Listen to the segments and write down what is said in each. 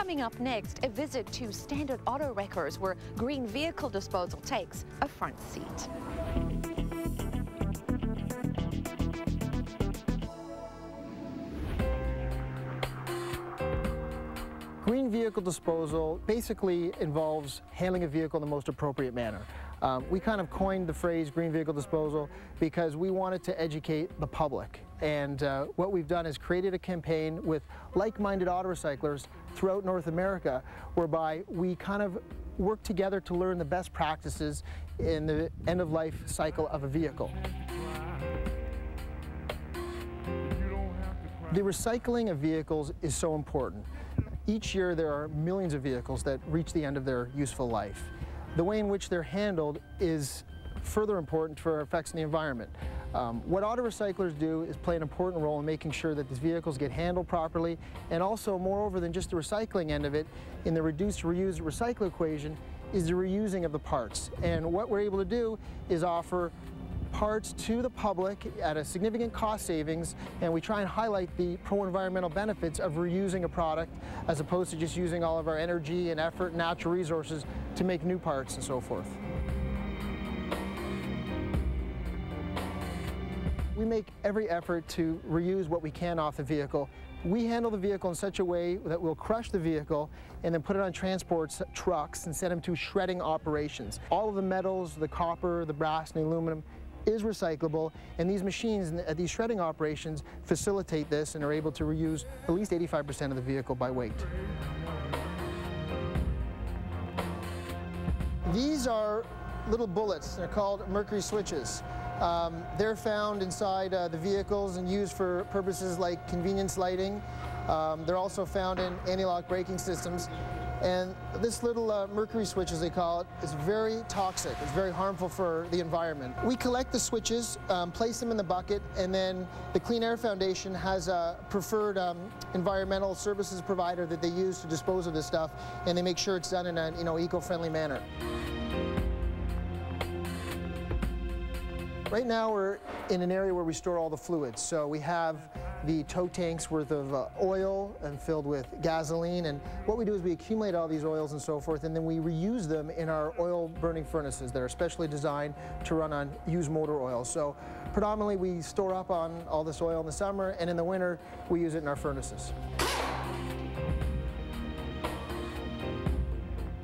Coming up next, a visit to Standard Auto Wreckers, where green vehicle disposal takes a front seat. Green vehicle disposal basically involves handling a vehicle in the most appropriate manner. We kind of coined the phrase green vehicle disposal because we wanted to educate the public. And what we've done is created a campaign with like-minded auto recyclers throughout North America, whereby we kind of work together to learn the best practices in the end-of-life cycle of a vehicle. The recycling of vehicles is so important. Each year there are millions of vehicles that reach the end of their useful life. The way in which they're handled is further important for effects in the environment. What auto recyclers do is play an important role in making sure that these vehicles get handled properly, and also, moreover than just the recycling end of it, in the reduce, reuse, recycle equation is the reusing of the parts. And what we're able to do is offer parts to the public at a significant cost savings, and we try and highlight the pro-environmental benefits of reusing a product as opposed to just using all of our energy and effort and natural resources to make new parts and so forth. We make every effort to reuse what we can off the vehicle. We handle the vehicle in such a way that we'll crush the vehicle and then put it on transport trucks and send them to shredding operations. All of the metals, the copper, the brass, and the aluminum is recyclable, and these machines at these shredding operations facilitate this and are able to reuse at least 85% of the vehicle by weight. These are little bullets. They're called mercury switches. They're found inside the vehicles and used for purposes like convenience lighting. They're also found in anti-lock braking systems. And this little mercury switch, as they call it, is very toxic. It's very harmful for the environment. We collect the switches, place them in the bucket, and then the Clean Air Foundation has a preferred environmental services provider that they use to dispose of this stuff, and they make sure it's done in an eco-friendly manner. Right now we're in an area where we store all the fluids. So we have the tow tanks worth of oil and filled with gasoline, and what we do is we accumulate all these oils and so forth, and then we reuse them in our oil burning furnaces that are specially designed to run on used motor oil. So predominantly we store up on all this oil in the summer, and in the winter we use it in our furnaces.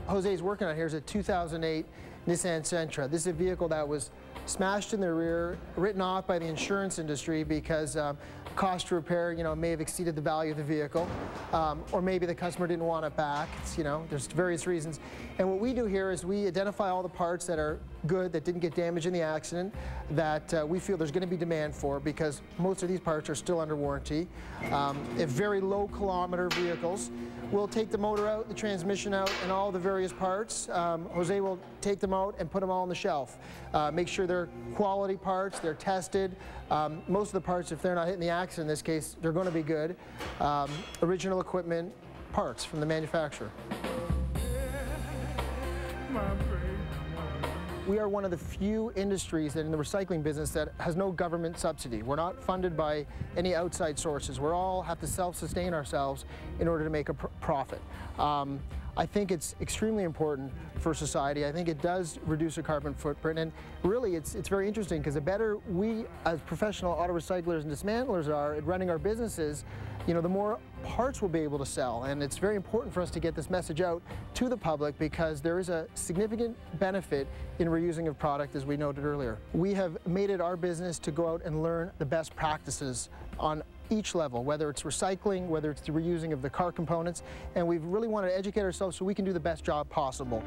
Jose's working on here is a 2008 Nissan Sentra. This is a vehicle that was smashed in the rear, written off by the insurance industry because cost to repair, may have exceeded the value of the vehicle, or maybe the customer didn't want it back. It's, there's various reasons. And what we do here is we identify all the parts that are good, that didn't get damaged in the accident, that we feel there's going to be demand for, because most of these parts are still under warranty. If very low kilometer vehicles, we'll take the motor out, the transmission out, and all the various parts. Jose will take them out and put them all on the shelf. Make sure they're quality parts, they're tested. Most of the parts, if they're not hitting the accident in this case, they're going to be good. Original equipment parts from the manufacturer. We are one of the few industries that in the recycling business that has no government subsidy. We're not funded by any outside sources. We all have to self-sustain ourselves in order to make a profit. I think it's extremely important for society. I think it does reduce a carbon footprint, and really it's very interesting because the better we as professional auto recyclers and dismantlers are at running our businesses, the more parts we'll be able to sell. And it's very important for us to get this message out to the public because there is a significant benefit in reusing of product, as we noted earlier. We have made it our business to go out and learn the best practices on each level, whether it's recycling, whether it's the reusing of the car components, and we've really wanted to educate ourselves so we can do the best job possible.